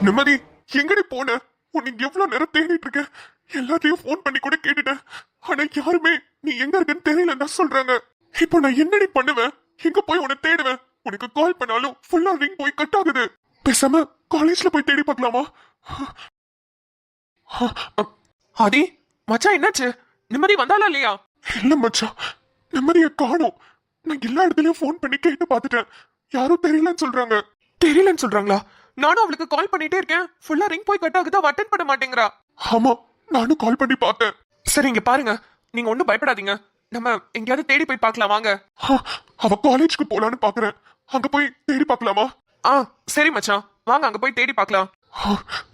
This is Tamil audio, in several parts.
நிம்மதி, எங்கடி போன? உன்னை எவ்வளவு நேரம் தேடிட்டு இருக்கேன். எல்லாத்தையும் போன் பண்ணி கூட கேட்டுட்டேன். ஆனா யாருமே நீ எங்க இருக்குன்னு தெரியலன்னு சொல்றாங்க. இப்போ நான் என்னடி பண்ணுவேன்? எங்க போய் உன்னை தேடுவேன்? உனக்கு கால் பண்ணாலும் ஃபுல்லா ரிங் போய் கட் ஆகுது. பேசாம காலேஜ்ல போய் தேடி பார்க்கலாமா? ஆதி மச்சான், என்னாச்சு? நிம்மதி வந்தாலா இல்லையா? இல்ல மச்சான், நிம்மதியை காணோம். நான் எல்லா இடத்துலயும் போன் பண்ணி கேட்டு பார்த்துட்டேன். யாரும் தெரியலன்னு சொல்றாங்க. தெரியலன்னு சொல்றாங்களா? நானும் அவளுக்கு கால் பண்ணிட்டே இருக்கேன். ஃபுல்லா ரிங் போய் கட் ஆகுதா, அட்டென்ட் பண்ண மாட்டேங்கிறா. ஆமா, நானும் கால் பண்ணி பார்த்தேன். சரி, இங்க பாருங்க, நீங்க ஒண்ணும் பயப்படாதீங்க. நம்ம எங்கேயாவது தேடி போய் பார்க்கலாம் வாங்க. அவ காலேஜ்க்கு போலான்னு பாக்குறேன். அங்க போய் தேடி பார்க்கலாமா? சரி மச்சான், வாங்க அங்க போய் தேடி பார்க்கலாம்.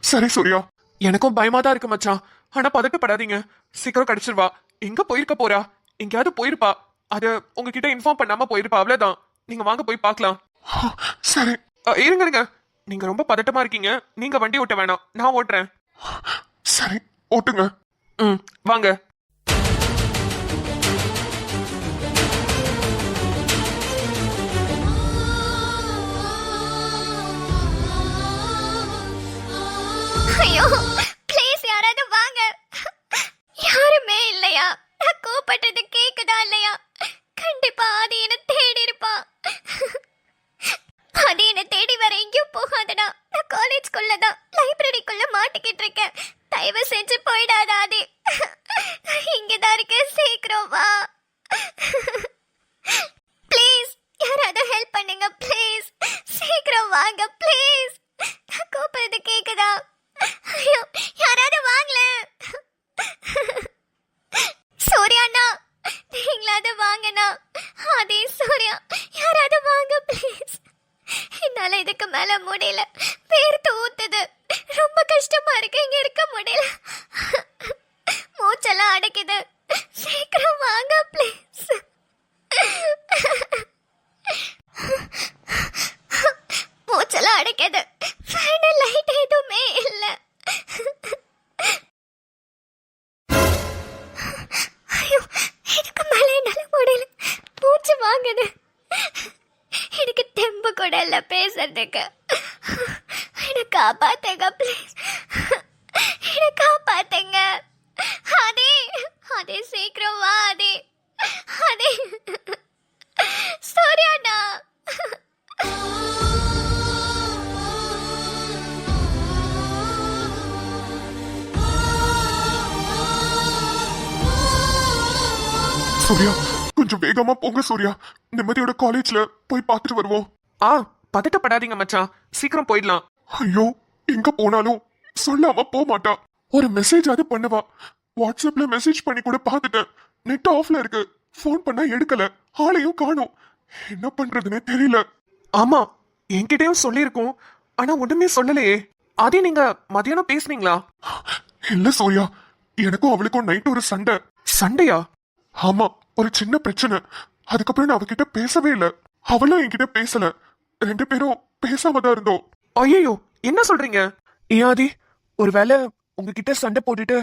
சரி சூர்யா. எனக்கும் பயமா தான் இருக்கு மச்சான். ஆனா பதட்டப்படாதீங்க, சீக்கிரம் கிடைச்சிருவா. எங்க போயிருக்க போறா? எங்கேயாவது போயிருப்பா. அது உங்ககிட்ட இன்ஃபார்ம் பண்ணாம போயிருப்பா, அவ்வளவுதான். நீங்க வாங்க போய் பார்க்கலாம். சரி. இருங்க இருங்க, நீங்க ரொம்ப பதட்டமா இருக்கீங்க. நீங்க வண்டி ஓட்ட வேணாம், நான் ஓட்டுறேன். சரி, ஓட்டுங்க. வாங்க. ஐயோ, ப்ளீஸ் யாராவது வாங்க. யாருமே இல்லையா? நான் கூப்பிட்டது கேக்குதா இல்லையா? கண்டிப்பா ஆதி என்ன தேடி இருப்பா. ஆதி என்ன தேடி வர எங்கேயும் போகாதடா. நான் காலேஜ்குள்ளதான், லைப்ரரிக்குள்ள மாட்டிக்கிட்டு இருக்கேன். தயவு செஞ்சு போயிடாத ஆதி. இங்கதான் இருக்கேன், சீக்கிரம் வா. ப்ளீஸ் யாராவது ஹெல்ப் பண்ணுங்க, ப்ளீஸ். சீக்கிரம் வாங்க ப்ளீஸ். நான் கூப்பிடுறது கேக்குதா? ஐயோ, யாராவது வாங்கல. சூர்யாண்ணா, நீங்களாவது வாங்கண்ணா. அதே சூர்யா, யாராவது வாங்க ப்ளீஸ். என்னால இதுக்கு மேல முடியல. வேர்த்து ஊத்துது. ரொம்ப கஷ்டமா இருக்கு, இங்க இருக்க முடியல. மூச்செல்லாம் அடைக்குது. சீக்கிரம் வாங்க ப்ளீஸ். மூச்செல்லாம் அடைக்குது. ஃபேன் லைட் எதுவுமே இல்ல. ஐயோ, இதுக்கு மேல என்னால முடியல. மூச்சு வாங்குது. எனக்கு தெம்பு கூட இல்ல பேசுறதுக்கு. என்ன காப்பாத்துங்க ப்ளீஸ். என்ன காப்பாத்துங்க. அதே அதே சீக்கிரம் வா. அதே அதே சூர்யாண்ணா. சூர்யா, கொஞ்சம் வேகமா போங்க சூர்யா. நிம்மதியோட காலேஜ்ல போய் பார்த்துட்டு வருவோம். பதட்டப்படாதீங்க மச்சான், சீக்கிரம் போயிடலாம். ஐயோ, எங்க போனாலும் சொல்லாம போக மாட்டா. ஒரு மெசேஜ் அது பண்ணுவா. வாட்ஸ்அப்ல மெசேஜ் பண்ணி கூட பார்த்துட்டேன். நெட் ஆஃப்ல இருக்கு. போன் பண்ணா எடுக்கல. ஆளையும் காணோம். என்ன பண்றதுன்னே தெரியல. ஆமா, என்கிட்டயும் சொல்லியிருக்கோம். ஆனா ஒண்ணுமே சொல்லலையே. அதே நீங்க மதியானம் பேசுனீங்களா? இல்ல சூர்யா, எனக்கும் அவளுக்கும் நைட் ஒரு சண்டை. சண்டையா? ஆமா, ஒரு சின்ன பிரச்சனை. அதுக்கப்புறம் நான் அவகிட்ட பேசவே இல்ல. அவளும் என்கிட்ட பேசல. 2 பேரும் பேசாம தான் இருந்தோம். ஐயோ, என்ன சொல்றீங்க? ஏன் ஆதி, ஒருவேளை உங்ககிட்ட சண்டை போட்டுட்டு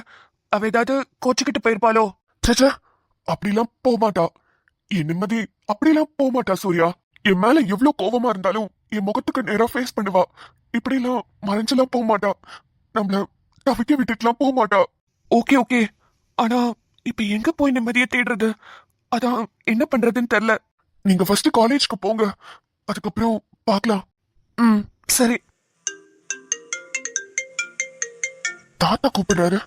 அவ ஏதாவது கோச்சுக்கிட்டு போயிருப்பாளோ? சச்சா, அப்படிலாம் போக மாட்டா. என் நிம்மதி அப்படிலாம் போக மாட்டா சூர்யா. என் மேல எவ்வளவு கோபமா இருந்தாலும் என் முகத்துக்கு நேரா ஃபேஸ் பண்ணுவா. இப்படிலாம் மறைஞ்செல்லாம் போக மாட்டா. நம்மள தவிக்க விட்டுட்டுலாம் போக மாட்டா. ஓகே ஓகே, ஆனா இப்ப எங்க போய் நிம்மதியை தேடுறது? அதான் என்ன பண்றதுன்னு தெரியல. நீங்க ஃபர்ஸ்ட் காலேஜ்க்கு போங்க, அதுக்கப்புறம் பார்க்கலாம். சரி. தாத்தா கூப்பிடுறாரு.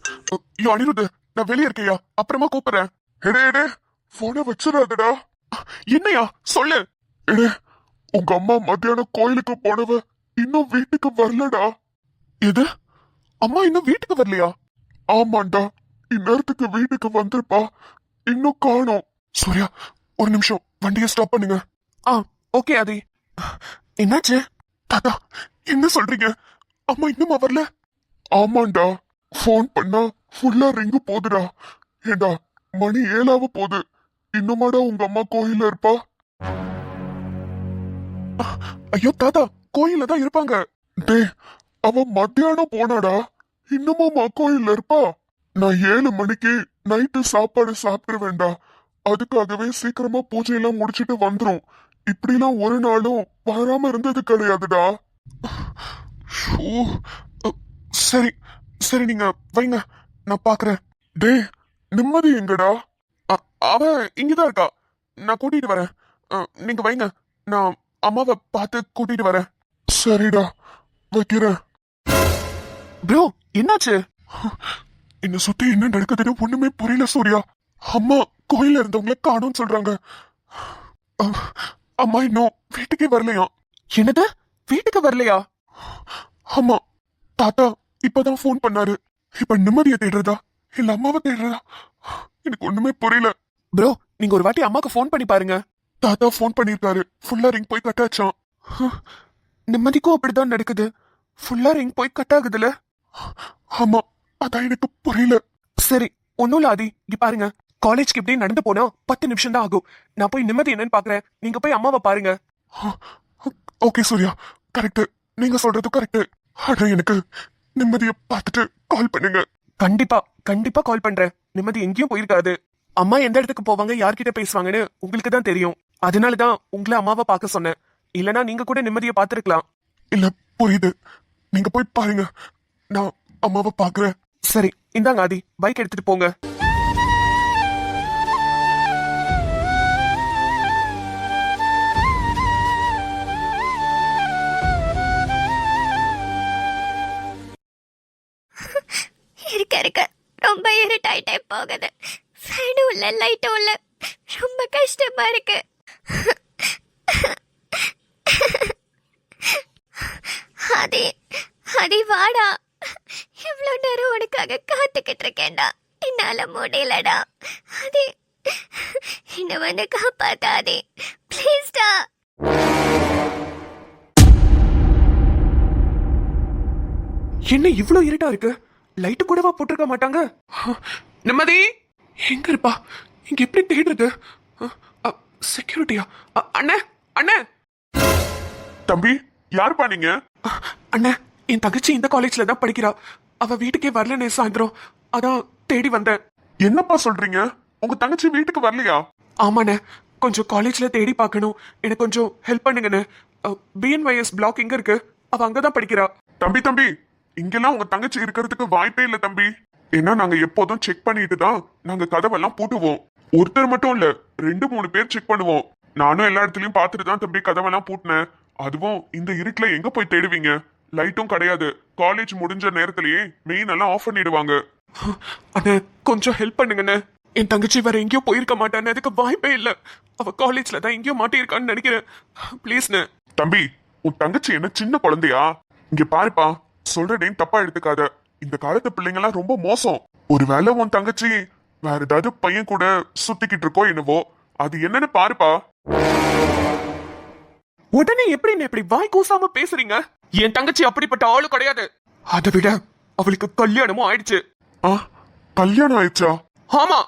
யோ அனிருத், நான் வெளியே இருக்கையா, அப்புறமா கூப்பிடுறேன். எடே போனை வச்சிடாதடா. என்னையா சொல்லு. எடே, உங்க அம்மா மத்தியானம் கோயிலுக்கு போனவ இன்னும் வீட்டுக்கு வரலடா. எது? அம்மா இன்னும் வீட்டுக்கு வரலையா? ஆமாண்டா, இந்நேரத்துக்கு வீட்டுக்கு வந்திருப்பா. இன்னும் காணோம். சூர்யா, ஒரு நிமிஷம் வண்டியை ஸ்டாப் பண்ணுங்க. ஓகே ஆதி. என்னாச்சு? தாத்தா, என்ன சொல்றீங்க? அம்மா இன்னுமா வரல? ஆமாண்டா, போன் பண்ணா ஃபுல்லா ரிங்கு போகுதுடா. ஏண்டா, மணி 7 போகுது. இன்னுமாடா உங்க அம்மா கோயில்ல இருப்பா? ஐயோ தாத்தா, கோயில்ல தான் இருப்பாங்க. டே, அவ மத்தியானம் போனாடா. இன்னுமா கோயில்ல இருப்பா? நான் 7 மணிக்கு நைட்டு சாப்பாடு சாப்பிட்டுருவேண்டா. அதுக்காகவே சீக்கிரமா பூஜையெல்லாம் முடிச்சிட்டு வந்துரும். இப்படிலாம் ஒரு நாளும் வராம இருந்தது கிடையாதுடா. சரி சரி நீங்க வைங்க, நான் பாக்குறேன். டேய் நிம்மதி எங்கடா? அவ இங்கதான் இருக்கா, நான் கூட்டிட்டு வரேன். நீங்க வைங்க, நான் அம்மாவை பார்த்து கூட்டிட்டு வரேன். சரிடா, வைக்கிறேன். ப்ரோ என்னாச்சு? என்ன சுத்தி என்ன நடக்குதுன்னு ஒண்ணுமே புரியல சூர்யா. அம்மா கோயில இருந்தவங்கள காணோம்னு சொல்றாங்க. அம்மா இன்னும் வீட்டுக்கே வரலையா? என்னது, வீட்டுக்கு வரலையா? ஆமா, தாத்தா இப்பதான் ஃபோன் பண்ணாரு. இப்ப நிம்மதியை தேடுறதா இல்ல அம்மாவை தேடுறதா எனக்கு ஒண்ணுமே புரியல. ப்ரோ நீங்க ஒரு வாட்டி அம்மாக்கு ஃபோன் பண்ணி பாருங்க. தாத்தா ஃபோன் பண்ணிருக்காரு, ஃபுல்லா ரிங் போய் கட் ஆச்சான். நிம்மதிக்கும் அப்படிதான் நடக்குது, ஃபுல்லா ரிங் போய் கட் ஆகுதுல. ஆமா, அதான் எனக்கு புரியல. சரி ஒன்னும் இல்ல ஆதி, இங்க பாருங்க, காலேஜ்க்கு இப்படியே நடந்து போனா 10 நிமிஷம் தான் ஆகும். நான் போய் நிம்மதி என்னன்னு பாக்குறேன், நீங்க போய் அம்மாவை பாருங்க. ஓகே சூர்யா, கரெக்ட், நீங்க சொல்றது கரெக்ட். ஆனா எனக்கு நிம்மதியை பார்த்துட்டு கால் பண்ணுங்க. கண்டிப்பா கண்டிப்பா கால் பண்றேன். நிம்மதி எங்கேயும் போயிருக்காது. அம்மா எந்த இடத்துக்கு போவாங்க, யார்கிட்ட பேசுவாங்கன்னு உங்களுக்கு தான் தெரியும். அதனாலதான் உங்களை அம்மாவை பார்க்க சொன்னேன். இல்லனா நீங்க கூட நிம்மதியை பார்த்திருக்கலாம். இல்ல புரியுது, நீங்க போய் பாருங்க, நான் அம்மாவை பாக்குறேன். சரி இந்தாங்க ஆதி, பைக் எடுத்துட்டு போங்க. இருக்க இருக்க ரொம்ப இருட்டாயிட்டே போகுது. ஃபேனும் இல்ல, லைட்டும் இல்ல, ரொம்ப கஷ்டமா இருக்கு. அதே அதே வாடா, இவ்வளவு நேரம் உனக்காக காத்துக்கிட்டு இருக்கேன்டா, என்னால முடியலடா. அதே என்ன வந்து காப்பாத்தாதே ப்ளீஸ்டா. என்ன இவ்வளவு இருட்டா இருக்கு? லைட்டு கூடவா போட்டிருக்க மாட்டாங்க? நிம்மதி எங்க இருப்பா? இங்க எப்படி தேடுறது? செக்யூரிட்டியா? அண்ணே அண்ணே தம்பி, யாருப்பா நீங்க? அண்ணே, என் தங்கச்சி இந்த காலேஜ்ல தான் படிக்கிறா. அவ வீட்டுக்கே வரலனே சாயந்தரம், அதான் தேடி வந்தேன். என்னப்பா சொல்றீங்க? உங்க தங்கச்சி வீட்டுக்கு வரலையா? ஆமாண்ணே, கொஞ்சம் காலேஜ்ல தேடி பார்க்கணும், எனக்கு கொஞ்சம் ஹெல்ப் பண்ணுங்கண்ணே. பிஎன்ஒய்எஸ் பிளாக் எங்க இருக்கு? அவ அங்கதான் படிக்கிறா. தம்பி தம்பி, இங்கெல்லாம் உங்க தங்கச்சி இருக்கிறதுக்கு வாய்ப்பே இல்ல தம்பி. ஏன்னா நாங்க எப்போதும் செக் பண்ணிட்டு தான் நாங்க கதவெல்லாம் பூட்டுவோம். ஒருத்தர் மட்டும் இல்ல, 2-3 பேர் செக் பண்ணுவோம். நானும் எல்லா இடத்துலயும் பார்த்துட்டு தான் தம்பி கதவெல்லாம் பூட்டினேன். அதுவும் இந்த இருட்டுல எங்க போய் தேடுவீங்க? லைட்டும் கிடையாது. காலேஜ் முடிஞ்ச நேரத்திலேயே மெயின் எல்லாம் ஆஃப் பண்ணிடுவாங்க. அண்ணே கொஞ்சம் ஹெல்ப் பண்ணுங்கண்ணே. என் தங்கச்சி வேற எங்கேயோ போயிருக்க மாட்டான்னு, அதுக்கு வாய்ப்பே இல்ல. அவ காலேஜ்ல தான் எங்கேயோ மாட்டிருக்கான்னு நினைக்கிறேன். ப்ளீஸ்ண்ணே. தம்பி, உன் தங்கச்சி என்ன சின்ன குழந்தையா? இங்க பாருப்பா, சொல்றதையும் தப்பா எடுத்துக்காத. இந்த காலத்து பிள்ளைங்கலாம் ரொம்ப மோசம். ஒருவேளை உன் தங்கச்சி வேற ஏதாவது பையன் கூட சுத்திக்கிட்டு இருக்கோ என்னவோ, அது என்னன்னு பாருப்பா. உடனே எப்படி இப்படி வாய் கூசாம பேசுறீங்க? என் தங்கச்சி அப்படிப்பட்ட ஆளு கிடையாது. அதை விட அவளுக்கு கல்யாணமும் ஆயிடுச்சு. கல்யாணம் ஆயிடுச்சா? ஆமா,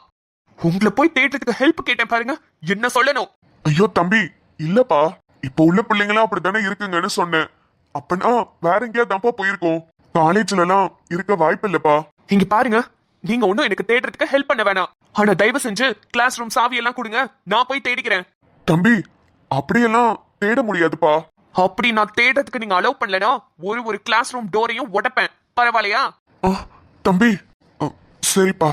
உங்களை போய் தேடுறதுக்கு ஹெல்ப் கேட்டேன் பாருங்க, என்ன சொல்லணும்? ஐயோ தம்பி, இல்லப்பா, இப்ப உள்ள பிள்ளைங்களாம் அப்படித்தானே இருக்குங்கன்னு சொன்னேன். அப்பனா வேற எங்கேயா தான்ப்பா போயிருக்கோம். காலேஜ்ல எல்லாம் இருக்க வாய்ப்பு இல்லப்பா. இங்க பாருங்க, நீங்க ஒன்னும் எனக்கு தேடுறதுக்கு ஹெல்ப் பண்ண வேணாம். ஆனா தயவு செஞ்சு கிளாஸ் ரூம் சாவி எல்லாம் கொடுங்க, நான் போய் தேடிக்கிறேன். தம்பி, அப்படியெல்லாம் தேட முடியாதுப்பா. அப்படி நான் தேடுறதுக்கு நீங்க அலோவ் பண்ணலனா ஒரு கிளாஸ் ரூம் டோரையும் உடைப்பேன். பரவாயில்லையா? தம்பி, சரிப்பா.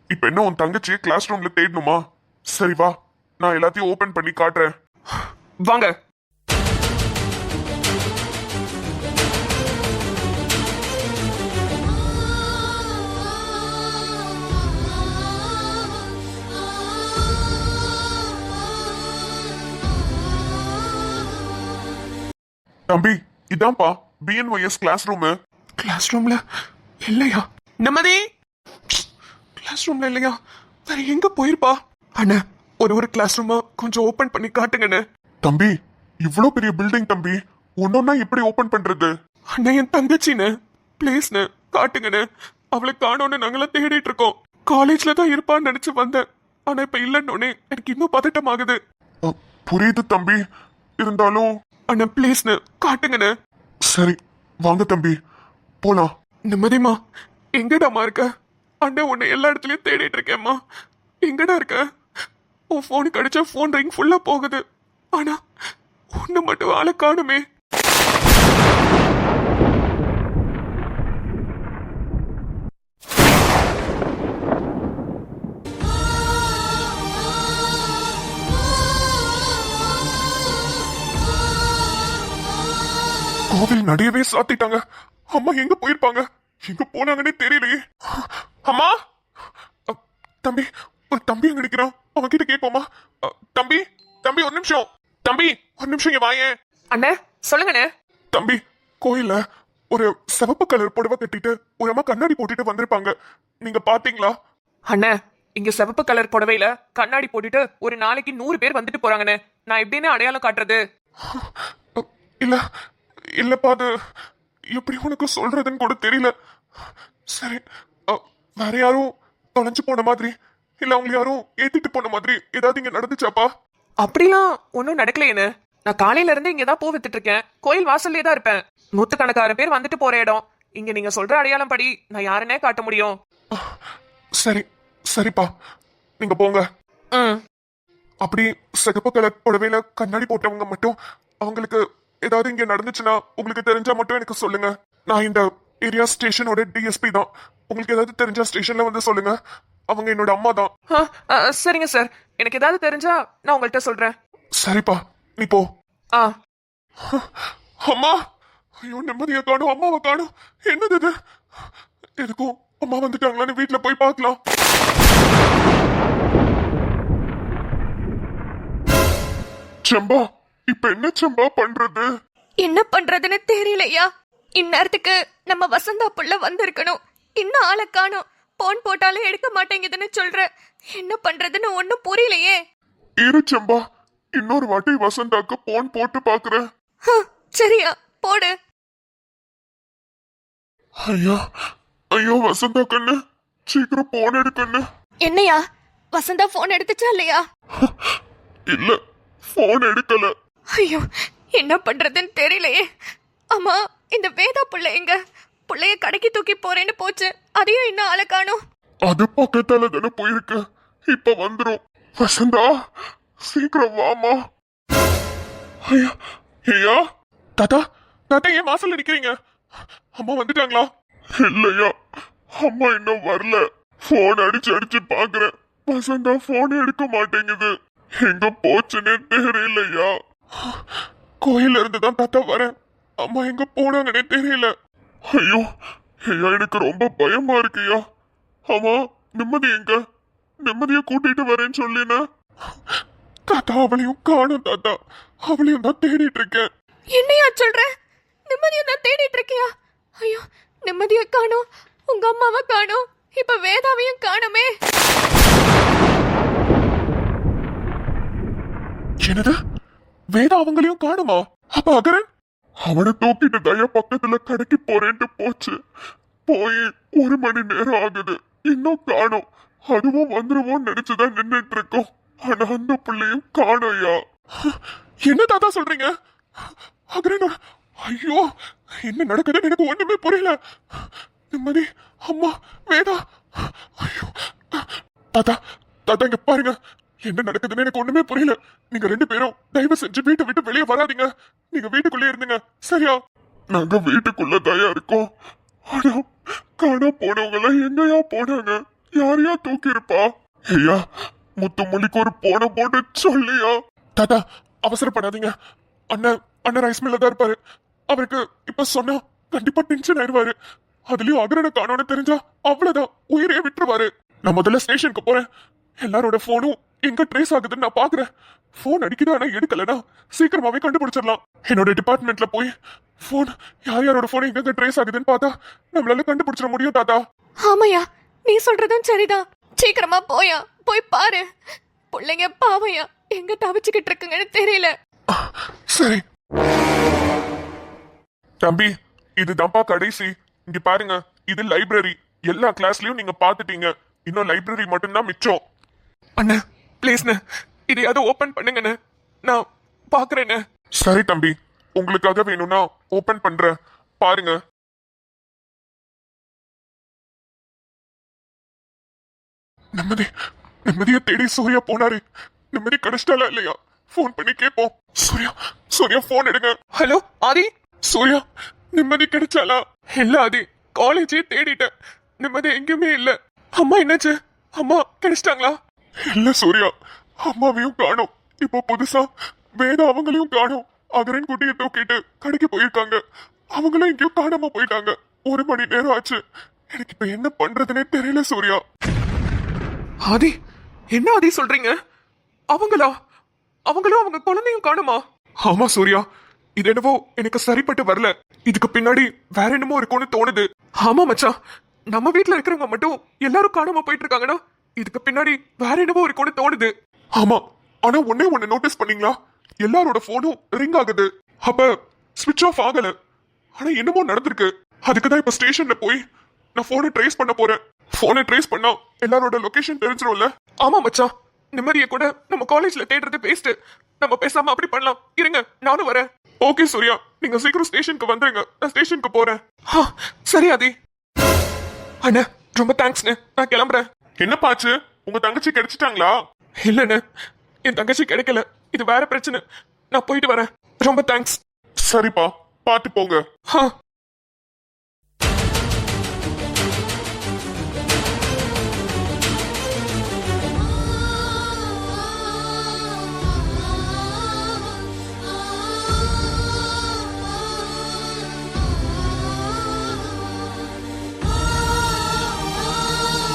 இப்ப என்ன உன் தங்கச்சி கிளாஸ் ரூம்ல தேடணுமா? சரி வா, நான் எல்லாத்தையும் ஓபன் பண்ணி காட்டுறேன். வாங்க. தம்பி, இதான்ப்பா பிஎன்ஒய்எஸ் கிளாஸ் ரூம். கிளாஸ் ரூம்ல இல்லையா? நிம்மதி கிளாஸ் ரூம்ல இல்லையா? வேற எங்க போயிருப்பா? அண்ணா, ஒரு கிளாஸ் ரூமா கொஞ்சம் ஓபன் பண்ணி காட்டுங்கண்ணே. தம்பி, இவ்வளவு பெரிய பில்டிங் தம்பி, ஒன்னொன்னா எப்படி ஓபன் பண்றது? அண்ணா, என் தங்கச்சின்னு பிளீஸ்ண்ணே காட்டுங்கண்ணே. அவளை காணோன்னு நாங்களாம் தேடிட்டு இருக்கோம். காலேஜ்ல தான் இருப்பான்னு நினைச்சு வந்தேன், ஆனா இப்ப இல்லன்னொன்னே எனக்கு இன்னும் பதட்டம் ஆகுது. புரியுது தம்பி, இருந்தாலும் அண்ணா பிளீஸ்ண்ணே காட்டுங்கண்ணே. சரி வாங்க தம்பி, போலாம். நிம்மதிமா, எங்கடாமா இருக்க? அண்ணா உன்னை எல்லா இடத்துலயும் தேடிட்டு இருக்கேம்மா. எங்கடா இருக்க? உன் போனுக்கு அடிச்சா போன் ரிங் ஃபுல்லா போகுது, ஆனா ஒண்ணு மட்டும் ஆளை காணுமே. கோவில் நடையவே சாத்திட்டாங்க. அம்மா எங்க போயிருப்பாங்க? எங்க போனாங்கன்னே தெரியலையே. அம்மா, தம்பி, ஒரு தம்பி எங்க நிக்கிறான், அவன் கிட்ட கேட்போமா? தம்பி, தம்பி ஒரு நிமிஷம், தம்பி ஒரு நிமிஷம் இங்க வாயேன். அண்ணே சொல்லுங்கண்ணே. தம்பி, கோயில்ல ஒரு சிவப்பு கலர் புடவை கட்டிட்டு ஒரு அம்மா கண்ணாடி போட்டுட்டு வந்திருப்பாங்க, நீங்க பாத்தீங்களா? அண்ணே, இங்க சிவப்பு கலர் புடவையில கண்ணாடி போட்டுட்டு ஒரு நாளைக்கு 100 பேர் வந்துட்டு போறாங்கண்ணே. நான் எப்படின்னு அடையாளம் காட்டுறது? இல்ல இல்லப்பா, அது எப்படி உனக்கு சொல்றதுன்னு கூட தெரியல. சரி, வேற யாரும் தொலைஞ்சு போன மாதிரி இல்ல அவங்க யாரும் ஏத்திட்டு போன மாதிரி ஏதாவது இங்க நடந்துச்சாப்பா? அப்படிலாம் ஒன்னும் நடக்கலையேன்னு. நான் காலையில இருந்து இங்கதான் பூ வித்துட்டு இருக்கேன். கோயில் வாசல்லே தான் இருப்பேன். 100கணக்கான பேர் வந்துட்டு போற இடம். இங்க நீங்க சொல்ற அடையாளம் படி நான் யாருன்னே காட்ட முடியும். சரி சரிப்பா, நீங்க போங்க. அப்படி சிகப்பு கலர் புடவையில கண்ணாடி போட்டவங்க மட்டும், அவங்களுக்கு ஏதாவது இங்க நடந்துச்சுன்னா உங்களுக்கு தெரிஞ்சா மட்டும் எனக்கு சொல்லுங்க. நான் இந்த ஏரியா ஸ்டேஷனோட டிஎஸ்பி தான். உங்களுக்கு ஏதாவது தெரிஞ்சா ஸ்டேஷன்ல வந்து சொல்லுங்க. அவங்க என்னோட அம்மா தான். சரிங்க சார், எனக்கு ஏதாவது தெரிஞ்சா நான் உங்கள்கிட்ட சொல்றேன். சரிப்பா, நீ போ. ஆ. அம்மா, ஐயோ நிம்மதியை காணும், அம்மாவை காணும். என்னது இது? எதுக்கும் அம்மா வந்துட்டாங்களான்னு வீட்டுல போய் பார்க்கலாம். செம்பா, இப்ப என்ன செம்பா பண்றது? என்ன பண்றதுன்னு தெரியலையா. இந்நேரத்துக்கு நம்ம வசந்தா புள்ள வந்திருக்கணும். இன்னும் ஆளை காணோம். போன் போட்டாலும் எடுக்க மாட்டேங்குதுன்னு சொல்ற. என்ன பண்றதுன்னு ஒண்ணும் புரியலையே. இரு செம்பா, இன்னொரு வாட்டி வசந்தாக்கு போன் போட்டு பாக்குறேன். சரியா, போடு. ஐயா, ஐயோ வசந்தா கண்ணு, சீக்கிரம் போன் எடுக்கண்ணு. என்னையா, வசந்தா போன் எடுத்துச்சா இல்லையா? இல்ல, போன் எடுக்கல. ஐயோ, என்ன பண்றதுன்னு தெரியலையே. அம்மா, இந்த வேதா புள்ள எங்க? புள்ளைய கடைக்கு தூக்கி போறேன்னு போச்சு. அதையும் இன்னும் ஆளை காணோம். அது பக்கத்தால தானே போயிருக்கு, இப்ப வந்துரும். வசந்தா, சீக்கிரம் வாமா. ஐயா, ஐயா, தாத்தா, தாத்தா ஏன் வாசல்ல நிக்கிறீங்க? அம்மா வந்துட்டாங்களா? இல்லையா, அம்மா இன்னும் வரல. போன் அடிச்சு அடிச்சு பாக்குறேன், வசந்தா போன் எடுக்க மாட்டேங்குது. எங்க போச்சுன்னு தெரியலையா. கோயில இருந்து தான் தாத்தா வரேன், அம்மா எங்க போனாங்கன்னே தெரியல. ஐயோ ஐயா, எனக்கு ரொம்ப பயமா இருக்குயா. ஆமா, நிம்மதி எங்க? நிம்மதிய கூட்டிட்டு வரேன்னு சொல்லின. தாத்தா அவளையும் காணும் தாத்தா, அவளையும் தான் தேடிட்டு இருக்கேன். என்னையா சொல்ற? நிம்மதியை தான் தேடிட்டு இருக்கியா? ஐயோ, நிம்மதியை காணோம், உங்க அம்மாவை காணோம், இப்ப வேதாவையும் காணுமே. என்னது? வேதா அவங்களையும் காணுமா? அப்ப அகரன்? அவனை தூக்கிட்டு தயா பக்கத்துல கடைக்கு போறேன்ட்டு போச்சு. போய் 1 மணி நேரம் ஆகுது, இன்னும் காணோம். அதுவும் வந்துருவோம்னு நினைச்சுதான் நின்னுட்டு இருக்கோம். ஆனா அந்த பிள்ளையும் காணோயா. என்ன தாத்தா சொல்றீங்க? அகரன்? ஐயோ, என்ன நடக்குதுன்னு எனக்கு ஒண்ணுமே புரியல. நிம்மதி, அம்மா, வேதா. ஐயோ தாத்தா, தாத்தா இங்க பாருங்க, என்ன நடக்குதுன்னு எனக்கு ஒண்ணுமே புரியல. நீங்க 2 பேரும் தயவு செஞ்சு வீட்டை விட்டு வெளியே வராதீங்க. நீங்க வீட்டுக்குள்ளே இருந்துங்க, சரியா? நாங்க வீட்டுக்குள்ள தயா இருக்கோம். ஆனா காணா போனவங்க எல்லாம் எங்கயா போனாங்க? யாரையா தூக்கி இருப்பா? ஐயா, முத்துமொழிக்கு ஒரு போன போட்டு சொல்லியா. தாத்தா அவசரப்படாதீங்க, அண்ணன் அண்ணன் ரைஸ் மில்ல தான் இருப்பாரு. அவருக்கு இப்ப சொன்னா கண்டிப்பா டென்ஷன் ஆயிடுவாரு. அதுலயும் அகரனை காணோன்னு தெரிஞ்சா அவ்வளவுதான், உயிரே விட்டுருவாரு. நான் முதல்ல ஸ்டேஷனுக்கு போறேன். எல்லாரோட போனும் எங்க ட்ரேஸ் ஆகுதுன்னு நான் பாக்குறேன். போன் அடிக்குது, ஆனா எடுக்கலனா சீக்கிரமாவே கண்டுபிடிச்சிடலாம். என்னோட டிபார்ட்மெண்ட்ல போய் போன் யார் யாரோட போன் எங்க ட்ரேஸ் ஆகுதுன்னு பார்த்தா நம்மளால கண்டுபிடிச்சிட முடியும் தாத்தா. ஆமாயா, நீ சொல்றதும் சரிதான். சீக்கிரமா போயா, போய் பாரு. பிள்ளைங்க பாவையா எங்க தவிச்சுக்கிட்டு இருக்குங்கன்னு தெரியல. சரி தம்பி, இதுதான்ப்பா கடைசி. இங்க பாருங்க, இது லைப்ரரி. எல்லா கிளாஸ்லயும் நீங்க பாத்துட்டீங்க, இன்னும் லைப்ரரி மட்டும்தான் மிச்சம். அண்ணா ப்ளீஸ்ண்ணே, இதையாவது ஓபன் பண்ணுங்கண்ணே, நான் பாக்குறேண்ணே. சரி தம்பி, உங்களுக்காக வேணும்னா ஓபன் பண்றேன், பாருங்க. நிம்மதி, நிம்மதியை தேடி சூர்யா போனாரு. நிம்மதி கிடைச்சிட்டாலா இல்லையா? போன் பண்ணி கேட்போம். சூர்யா, சூர்யா போன் எடுங்க. ஹலோ ஆதி. சூர்யா, நிம்மதி கிடைச்சாலா? இல்ல ஆதி, காலேஜே தேடிட்டேன், நிம்மதி எங்கேயுமே இல்ல. அம்மா என்னாச்சு? அம்மா கிடைச்சிட்டாங்களா? இல்ல சூர்யா, அம்மாவையும் காணோம். இப்போ புதுசா வேதா அவங்களையும் காணோம். அகரன் குட்டியை தூக்கிட்டு கடைக்கு போயிருக்காங்க. அவங்களும் எங்கேயோ காணாம போயிட்டாங்க. 1 மணி நேரம் ஆச்சு. எனக்கு இப்ப என்ன பண்றதுனே தெரியல சூர்யா. ஆதி, என்ன ஆதி சொல்றீங்க? அவங்களும் அவங்க குழந்தையும் காணுமா? ஆமா சூர்யா, இது என்னவோ எனக்கு சரிப்பட்டு வரல. இதுக்கு பின்னாடி வேற என்னமோ இருக்கும்னு தோணுது. ஆமா மச்சான், நம்ம வீட்ல இருக்கிறவங்க மட்டும் எல்லாரும் காணாம போயிட்டு இருக்காங்கன்னா இதுக்கு பின்னாடி வேற என்னவோ இருக்கும்னு தோணுது. ஆமா, ஆனா ஒண்ணு நோட்டீஸ் பண்ணீங்களா? எல்லாரோட போனும் ரிங் ஆகுது. அப்ப ஸ்விட்ச் ஆஃப் ஆகல. ஆனா என்னமோ நடந்திருக்கு. அதுக்குதான் இப்ப ஸ்டேஷன்ல போய் நான் போனை ட்ரேஸ் பண்ண போறேன். போனை ட்ரேஸ் பண்ணா எல்லாரோட லொகேஷன் தெரிஞ்சிரும்ல. ஆமா மச்சான், நிம்மதியை கூட நம்ம காலேஜ்ல தேடுறது வேஸ்ட். நம்ம பேசாம அப்படி பண்ணலாம். இருங்க, நானும் வரேன். ஓகே சூர்யா, நீங்க சீக்கிரம் ஸ்டேஷனுக்கு வந்துருங்க. நான் ஸ்டேஷனுக்கு போறேன். சரி ஆதி. அண்ணா, ரொம்ப தேங்க்ஸ்ண்ணே, நான் கிளம்புறேன். என்னப்பாச்சு? உங்க தங்கச்சி கிடைச்சிட்டாங்களா? இல்லண்ணே, என் தங்கச்சி கிடைக்கல. இது வேற பிரச்சனை. நான் போயிட்டு வரேன். ரொம்ப தேங்க்ஸ். சரிப்பா, பாத்து போங்க.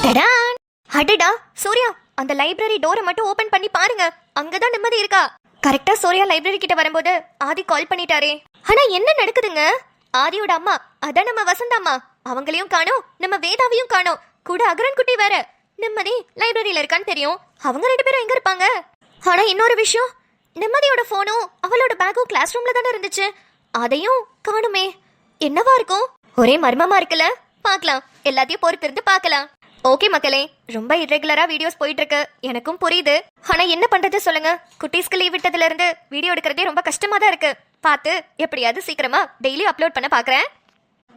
டடான்! அடடா சூர்யா, அந்த லைப்ரரி டோரை மட்டும் ஓபன் பண்ணி பாருங்க. அங்கதான் நிம்மதி இருக்கா. கரெக்டா சூர்யா லைப்ரரி கிட்ட வரும்போது ஆதி கால் பண்ணிட்டாரே. ஆனா என்ன நடக்குதுங்க? ஆதியோட அம்மா, அதான் நம்ம வசந்தா அம்மா, அவங்களையும் காணோம், நம்ம வேதாவையும் காணோம், கூட அகரன் குட்டி வேற. நிம்மதி லைப்ரரியில இருக்கான்னு தெரியும். அவங்க 2 பேரும் எங்க இருப்பாங்க? ஆனா இன்னொரு விஷயம், நிம்மதியோட போனும் அவளோட பேக்கும் கிளாஸ் ரூம்ல தானே இருந்துச்சு. அதையும் காணுமே. என்னவா இருக்கும்? ஒரே மர்மமா இருக்குல்ல. பார்க்கலாம், எல்லாத்தையும் பொறுத்திருந்து பார்க்கலாம். ஓகே மக்களே, ரொம்ப இரெகுலரா வீடியோஸ் போயிட்டு இருக்கு, எனக்கும் புரியுது. ஆனா என்ன பண்றது சொல்லுங்க? குட்டீஸ்க்கு லீவ் விட்டதுல இருந்து வீடியோ எடுக்கிறதே ரொம்ப கஷ்டமா தான் இருக்கு. பார்த்து எப்படியாவது சீக்கிரமா டெய்லி அப்லோட் பண்ண பாக்குறேன்.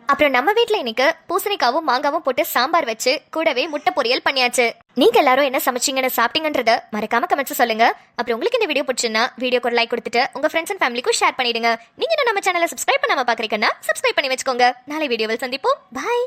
அப்புறம் நம்ம வீட்ல இன்னைக்கு பூசணிக்காவும் மாங்காவும் போட்டு சாம்பார் வச்சு கூடவே முட்டை பொரியல் பண்ணியாச்சு. நீங்க எல்லாரும் என்ன சமைச்சீங்கன்னு சாப்பிட்டீங்கன்றத மறக்காம கமெண்ட்ஸ் சொல்லுங்க. அப்புறம் உங்களுக்கு இந்த வீடியோ பிடிச்சுன்னா வீடியோக்கு ஒரு லைக் கொடுத்துட்டு உங்க ஃப்ரெண்ட்ஸ் அண்ட் ஃபேமிலிக்கும் ஷேர் பண்ணிடுங்க. நீங்க நம்ம சேனலை சப்ஸ்கிரைப் பண்ணாம பாக்குறீங்கன்னா சப்ஸ்கிரைப் பண்ணி வச்சுக்கோங்க. நாளை வீடியோவில் சந்திப்போம். பாய்.